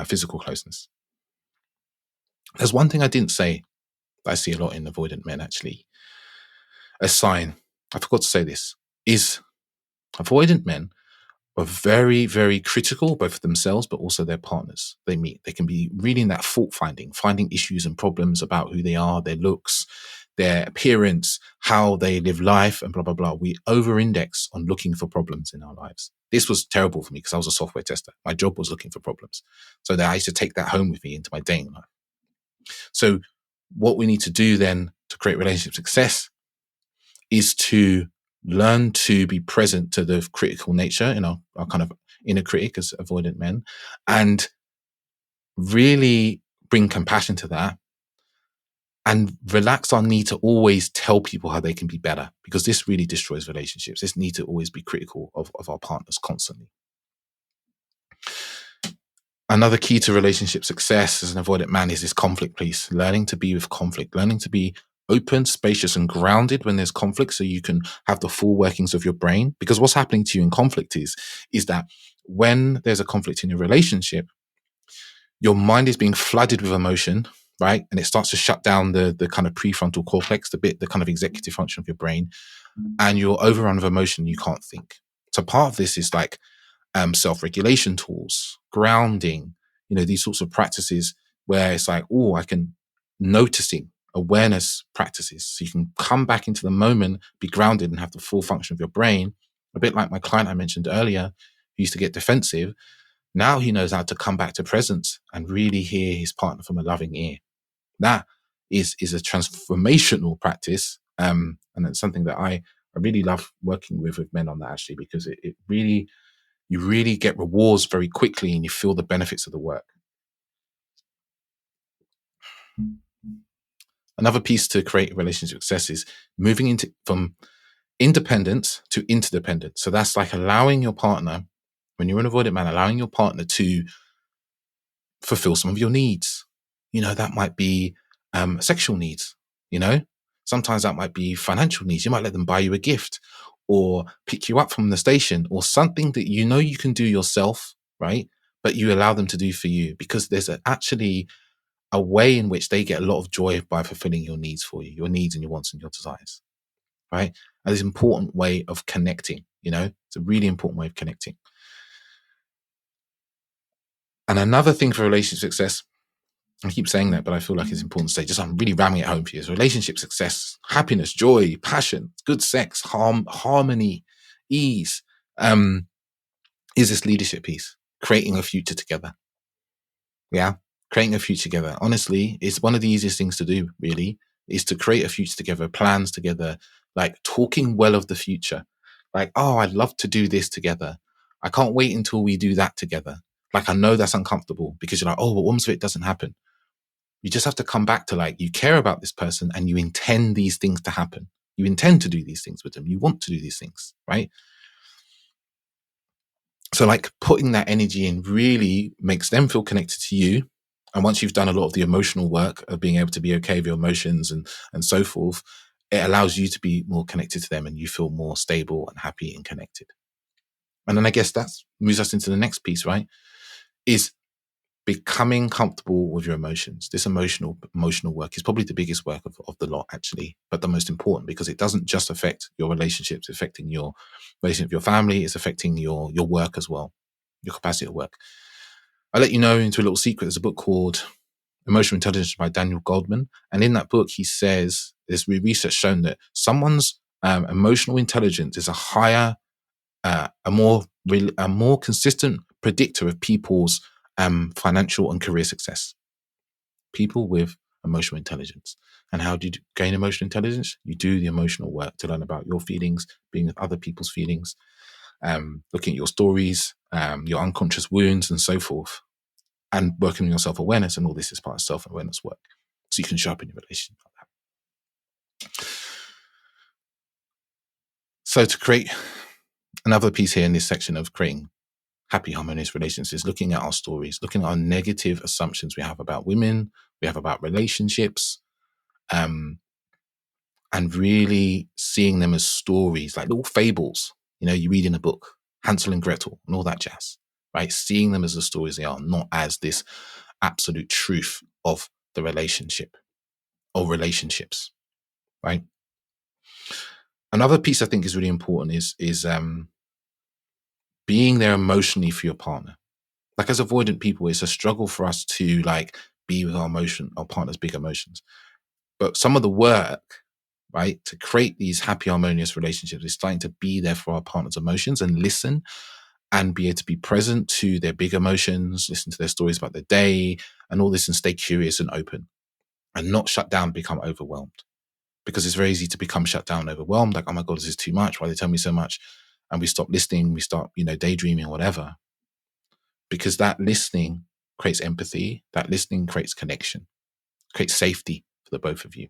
physical closeness. There's one thing I didn't say that I see a lot in avoidant men, actually. A sign, I forgot to say this, is avoidant men are very, very critical, both of themselves, but also their partners they meet. They can be reading that fault finding issues and problems about who they are, their looks, their appearance, how they live life, and blah, blah, blah. We over-index on looking for problems in our lives. This was terrible for me because I was a software tester. My job was looking for problems. So that I used to take that home with me into my dating life. So what we need to do then to create relationship success is to learn to be present to the critical nature in our kind of inner critic as avoidant men and really bring compassion to that and relax our need to always tell people how they can be better, because this really destroys relationships. This need to always be critical of our partners constantly. Another key to relationship success as an avoidant man is this conflict piece, learning to be with conflict, learning to be open, spacious, and grounded when there's conflict so you can have the full workings of your brain. Because what's happening to you in conflict is that when there's a conflict in your relationship, your mind is being flooded with emotion, right? And it starts to shut down the kind of prefrontal cortex, the kind of executive function of your brain, and you're overrun with emotion, you can't think. So part of this is like self-regulation tools, grounding, these sorts of practices where it's like, oh, I can noticing awareness practices. So you can come back into the moment, be grounded and have the full function of your brain. A bit like my client I mentioned earlier, who used to get defensive. Now he knows how to come back to presence and really hear his partner from a loving ear. That is a transformational practice. And it's something that I really love working with men on that, actually, because it really, you really get rewards very quickly and you feel the benefits of the work. Another piece to create relationship success is moving into from independence to interdependence. So that's like allowing your partner, when you're an avoidant man, allowing your partner to fulfill some of your needs. That might be sexual needs. Sometimes that might be financial needs. You might let them buy you a gift or pick you up from the station or something that you can do yourself, right? But you allow them to do for you, because there's actually a way in which they get a lot of joy by fulfilling your needs for you, your needs and your wants and your desires, right? And it's an important way of connecting. It's a really important way of connecting. And another thing for relationship success, I keep saying that, but I feel like it's important to say, just I'm really ramming it home for you, is relationship success, happiness, joy, passion, good sex, harmony, ease, is this leadership piece, creating a future together. Yeah. Creating a future together. Honestly, it's one of the easiest things to do, really, is to create a future together, plans together, like talking well of the future. Like, oh, I'd love to do this together. I can't wait until we do that together. Like, I know that's uncomfortable because you're like, oh, but what if it doesn't happen? You just have to come back to, like, you care about this person and you intend these things to happen. You intend to do these things with them. You want to do these things, right? So like putting that energy in really makes them feel connected to you. And once you've done a lot of the emotional work of being able to be okay with your emotions and so forth, it allows you to be more connected to them and you feel more stable and happy and connected. And then I guess that moves us into the next piece, right? Is becoming comfortable with your emotions. This emotional work is probably the biggest work of the lot, actually, but the most important, because it doesn't just affect your relationships, it's affecting your relationship with your family, it's affecting your work as well, your capacity to work. I'll let you know into a little secret. There's a book called Emotional Intelligence by Daniel Goldman. And in that book, he says there's research shown that someone's emotional intelligence is a higher, a more consistent predictor of people's financial and career success. People with emotional intelligence. And how do you gain emotional intelligence? You do the emotional work to learn about your feelings, being with other people's feelings, looking at your stories, your unconscious wounds and so forth, and working on your self-awareness. And all this is part of self-awareness work. So you can show up in your relationship like that. So to create another piece here in this section of creating happy, harmonious relationships, looking at our stories, looking at our negative assumptions we have about women, we have about relationships, and really seeing them as stories, like little fables, you read in a book, Hansel and Gretel and all that jazz, right? Seeing them as the stories they are, not as this absolute truth of the relationship or relationships, right? Another piece I think is really important is being there emotionally for your partner. Like, as avoidant people, it's a struggle for us to like be with our partner's big emotions. But some of the work, right, to create these happy, harmonious relationships is starting to be there for our partner's emotions and listen and be able to be present to their big emotions, listen to their stories about their day and all this, and stay curious and open and not shut down, become overwhelmed. Because it's very easy to become shut down, overwhelmed, like, oh my God, this is too much. Why they tell me so much? And we stop listening, we start, daydreaming or whatever. Because that listening creates empathy, that listening creates connection, creates safety for the both of you.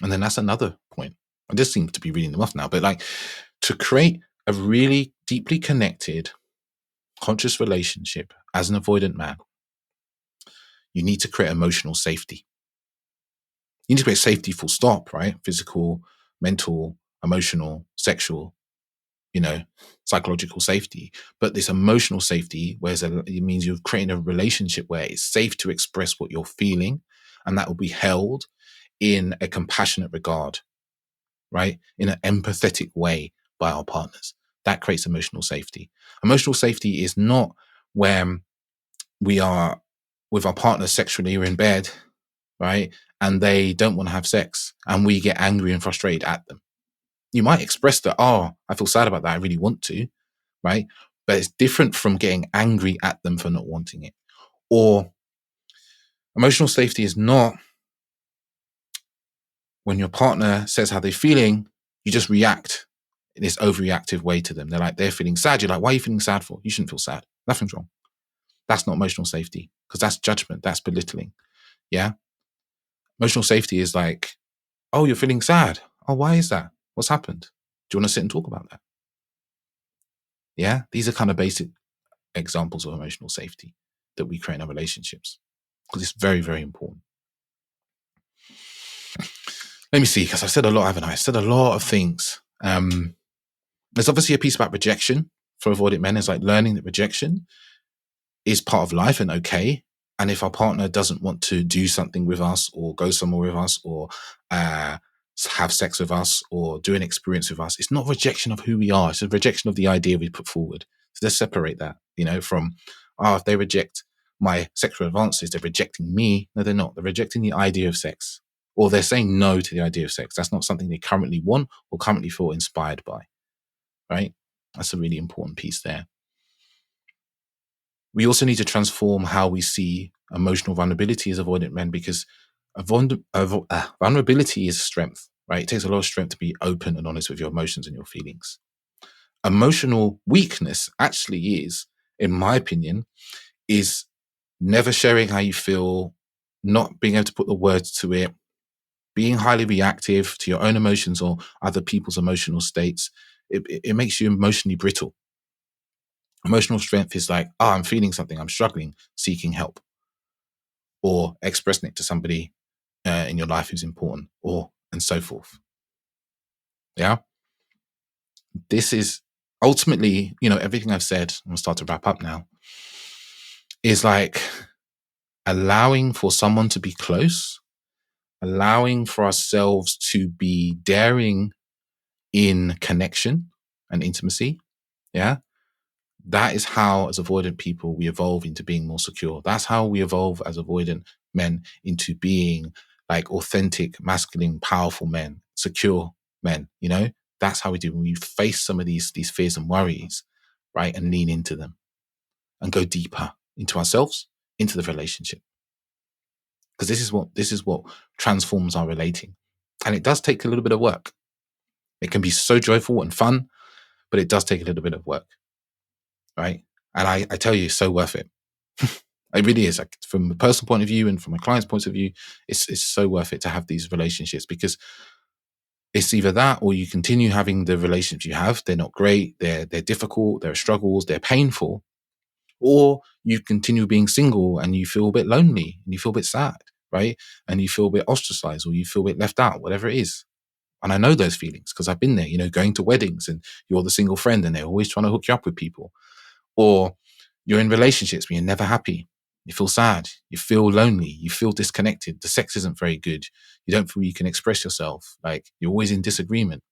And then that's another point. I just seem to be reading them off now, but like, to create a really deeply connected, conscious relationship as an avoidant man, you need to create emotional safety. You need to create safety full stop, right? Physical, mental, emotional, sexual, psychological safety. But this emotional safety, it means you're creating a relationship where it's safe to express what you're feeling, and that will be held in a compassionate regard, right? In an empathetic way by our partners. That creates emotional safety. Emotional safety is not when we are with our partners sexually, we're in bed, right? And they don't want to have sex and we get angry and frustrated at them. You might express that, oh, I feel sad about that, I really want to, right? But it's different from getting angry at them for not wanting it. Or emotional safety is not when your partner says how they're feeling, you just react this overreactive way to them. They're feeling sad. You're like, why are you feeling sad for? You shouldn't feel sad. Nothing's wrong. That's not emotional safety, because that's judgment. That's belittling. Yeah. Emotional safety is like, oh, you're feeling sad. Oh, why is that? What's happened? Do you want to sit and talk about that? Yeah. These are kind of basic examples of emotional safety that we create in our relationships, because it's very, very important. Let me see, because I've said a lot, haven't I? I've said a lot of things. There's obviously a piece about rejection for avoidant men. It's like learning that rejection is part of life and okay. And if our partner doesn't want to do something with us, or go somewhere with us, or have sex with us, or do an experience with us, it's not rejection of who we are. It's a rejection of the idea we put forward. So let's separate that, from, if they reject my sexual advances, they're rejecting me. No, they're not. They're rejecting the idea of sex, or they're saying no to the idea of sex. That's not something they currently want or currently feel inspired by, right? That's a really important piece there. We also need to transform how we see emotional vulnerability as avoidant men, because vulnerability is strength, right? It takes a lot of strength to be open and honest with your emotions and your feelings. Emotional weakness actually is, in my opinion, is never sharing how you feel, not being able to put the words to it, being highly reactive to your own emotions or other people's emotional states. It makes you emotionally brittle. Emotional strength is like, I'm feeling something, I'm struggling, seeking help, or expressing it to somebody in your life who's important, and so forth. Yeah. This is ultimately, everything I've said, I'm going to start to wrap up now, is like allowing for someone to be close, allowing for ourselves to be daring in connection and intimacy. Yeah. That is how, as avoidant people, we evolve into being more secure. That's how we evolve as avoidant men into being like authentic, masculine, powerful men, secure men. That's how we do when we face some of these fears and worries, right? And lean into them and go deeper into ourselves, into the relationship. Because this is what transforms our relating. And it does take a little bit of work. It can be so joyful and fun, but it does take a little bit of work, right? And I tell you, it's so worth it. It really is. Like, from a personal point of view and from a client's point of view, it's so worth it to have these relationships, because it's either that or you continue having the relationships you have. They're not great. They're difficult. There are struggles. They're painful. Or you continue being single and you feel a bit lonely and you feel a bit sad, right? And you feel a bit ostracized, or you feel a bit left out, whatever it is. And I know those feelings because I've been there, going to weddings and you're the single friend and they're always trying to hook you up with people. Or you're in relationships where you're never happy. You feel sad. You feel lonely. You feel disconnected. The sex isn't very good. You don't feel you can express yourself. Like, you're always in disagreement.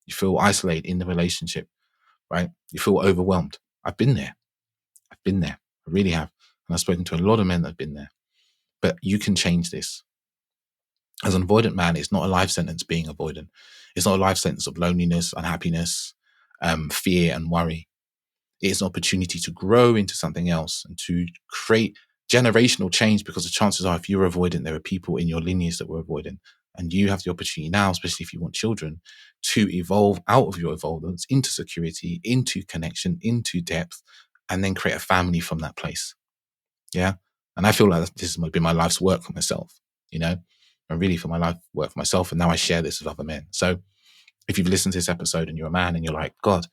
You feel isolated in the relationship, right? You feel overwhelmed. I've been there. I really have. And I've spoken to a lot of men that have been there. But you can change this. As an avoidant man, it's not a life sentence being avoidant. It's not a life sentence of loneliness, unhappiness, fear and worry. It's an opportunity to grow into something else and to create generational change, because the chances are, if you're avoidant, there are people in your lineage that were avoidant. And you have the opportunity now, especially if you want children, to evolve out of your avoidance into security, into connection, into depth, and then create a family from that place. Yeah. And I feel like this has been my life's work for myself, I really feel my life work for myself. And now I share this with other men. So if you've listened to this episode and you're a man and you're like, God,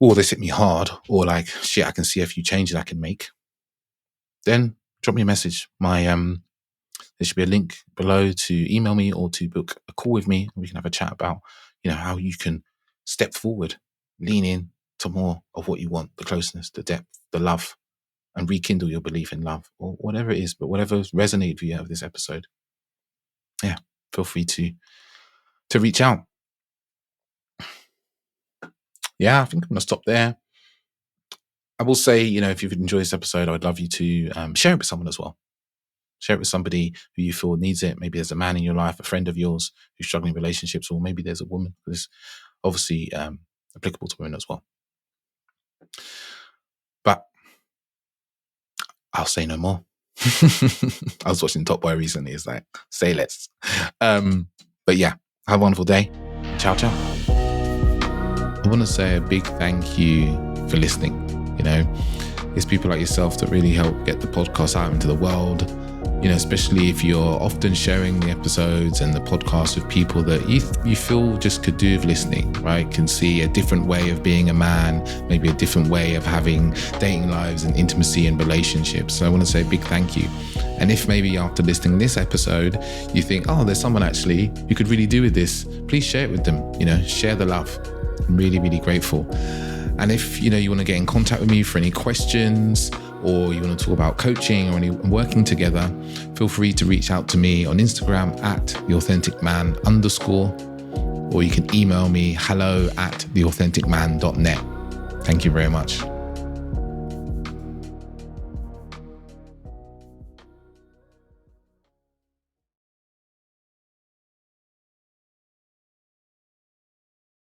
this hit me hard, or like, shit, I can see a few changes I can make, then drop me a message. There should be a link below to email me or to book a call with me, and we can have a chat about, how you can step forward, lean in to more of what you want, the closeness, the depth, the love, and rekindle your belief in love, or whatever it is, but whatever resonated with you out of this episode. Yeah, feel free to reach out. Yeah, I think I'm going to stop there. I will say, if you've enjoyed this episode, I would love you to share it with someone as well. Share it with somebody who you feel needs it. Maybe there's a man in your life, a friend of yours who's struggling in relationships, or maybe there's a woman. It's obviously applicable to women as well. But I'll say no more. I was watching Top Boy recently. It's like, say less. But yeah, have a wonderful day. Ciao, ciao. I want to say a big thank you for listening. You know, it's people like yourself that really help get the podcast out into the world. You know, especially if you're often sharing the episodes and the podcast with people that you feel just could do with listening, right? Can see a different way of being a man, maybe a different way of having dating lives and intimacy and relationships. So I want to say a big thank you. And if maybe after listening this episode, you think, oh, there's someone actually who could really do with this, please share it with them. You know, share the love. I'm really, really grateful. And if, you know, you want to get in contact with me for any questions, or you want to talk about coaching or any working together, feel free to reach out to me on Instagram at @theauthenticman_, or you can email me hello@theauthenticman.net. Thank you very much.